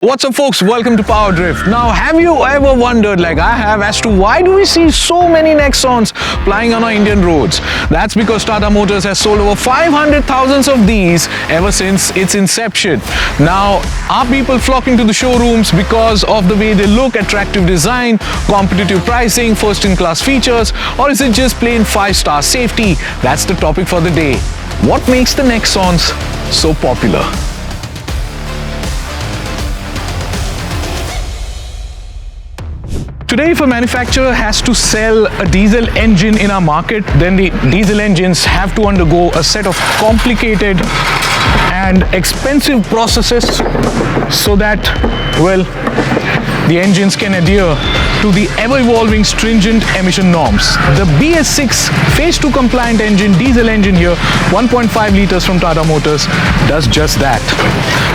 What's up folks, welcome to PowerDrift. Now have you ever wondered, like I have, as to why do we see so many Nexons plying on our Indian roads? That's because Tata Motors has sold over 500,000 of these ever since its inception. Now, are people flocking to the showrooms because of the way they look, attractive design, competitive pricing, first-in-class features, or is it just plain 5-star safety? That's the topic for the day. What makes the Nexons so popular? Today, if a manufacturer has to sell a diesel engine in our market, then the diesel engines have to undergo a set of complicated and expensive processes so that, well, the engines can adhere to the ever-evolving stringent emission norms. The BS6 Phase 2 compliant engine, diesel engine here, 1.5 liters from Tata Motors, does just that.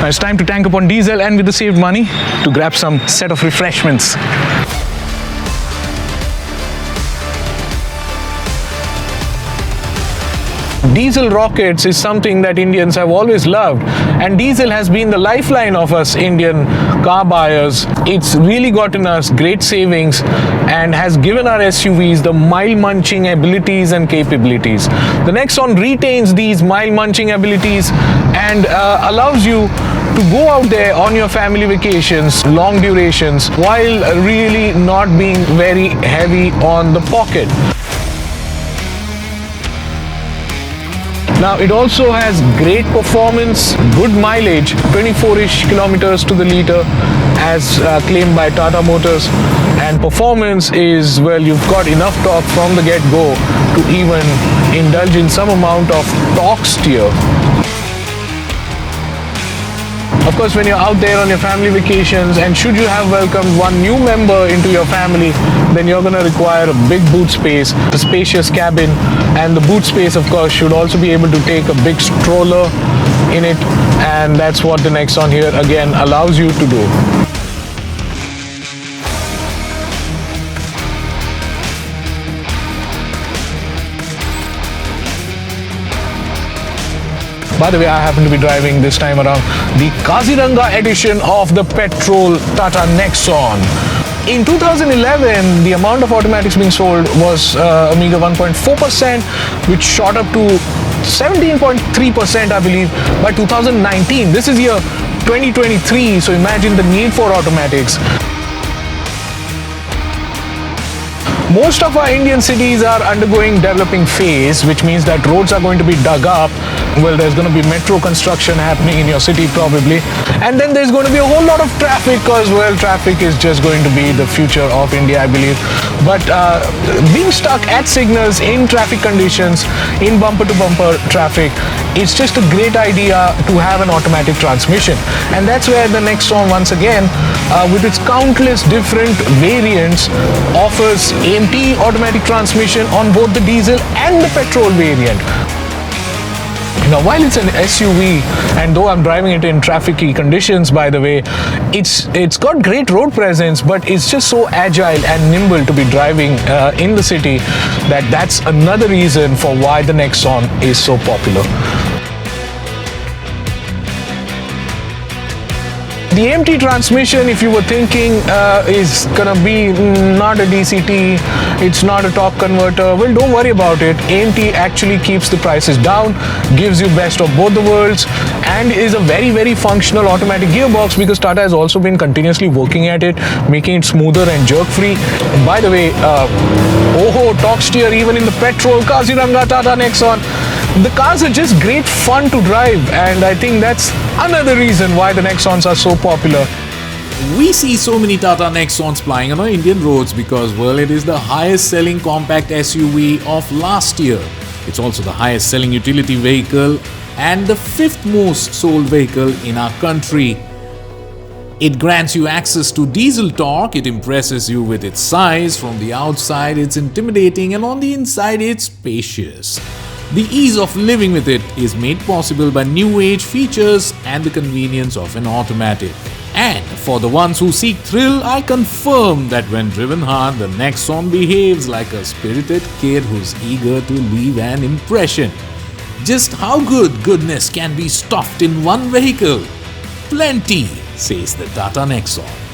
Now it's time to tank up on diesel and with the saved money to grab some set of refreshments. Diesel rockets is something that Indians have always loved, and diesel has been the lifeline of us Indian car buyers. It's really gotten us great savings and has given our SUVs the mile-munching abilities and capabilities. The Nexon retains these mile-munching abilities and allows you to go out there on your family vacations, long durations, while really not being very heavy on the pocket. Now it also has great performance, good mileage, 24-ish kilometers to the liter as claimed by Tata Motors, and performance is, well, you've got enough torque from the get-go to even indulge in some amount of torque steer. Of course, when you're out there on your family vacations, and should you have welcomed one new member into your family, then you're going to require a big boot space, a spacious cabin, and the boot space, of course, should also be able to take a big stroller in it, and that's what the Nexon here again allows you to do. By the way, I happen to be driving this time around the Kaziranga edition of the petrol Tata Nexon. In 2011, the amount of automatics being sold was a meager 1.4%, which shot up to 17.3%, I believe, by 2019. This is year 2023, so imagine the need for automatics. Most of our Indian cities are undergoing developing phase, which means that roads are going to be dug up. Well, there's going to be metro construction happening in your city probably. And then there's going to be a whole lot of traffic because, well, traffic is just going to be the future of India, I believe. But being stuck at signals in traffic conditions, in bumper-to-bumper traffic, it's just a great idea to have an automatic transmission. And that's where the Nexon, once again, with its countless different variants, offers AMT automatic transmission on both the diesel and the petrol variant. Now, while it's an SUV, and though I'm driving it in trafficy conditions, by the way, it's got great road presence, but it's just so agile and nimble to be driving in the city that's another reason for why the Nexon is so popular. The AMT transmission, if you were thinking, is gonna be not a DCT, it's not a torque converter. Well, don't worry about it. AMT actually keeps the prices down, gives you best of both the worlds, and is a very, very functional automatic gearbox because Tata has also been continuously working at it, making it smoother and jerk-free. By the way, torque steer even in the petrol Kaziranga Tata Nexon. The cars are just great fun to drive, and I think that's another reason why the Nexons are so popular. We see so many Tata Nexons plying on our Indian roads because, well, it is the highest selling compact SUV of last year. It's also the highest selling utility vehicle and the 5th most sold vehicle in our country. It grants you access to diesel torque, it impresses you with its size. From the outside, it's intimidating, and on the inside, it's spacious. The ease of living with it is made possible by new age features and the convenience of an automatic. And for the ones who seek thrill, I confirm that when driven hard, the Nexon behaves like a spirited kid who's eager to leave an impression. Just how good goodness can be stuffed in one vehicle? Plenty! says the Tata Nexon.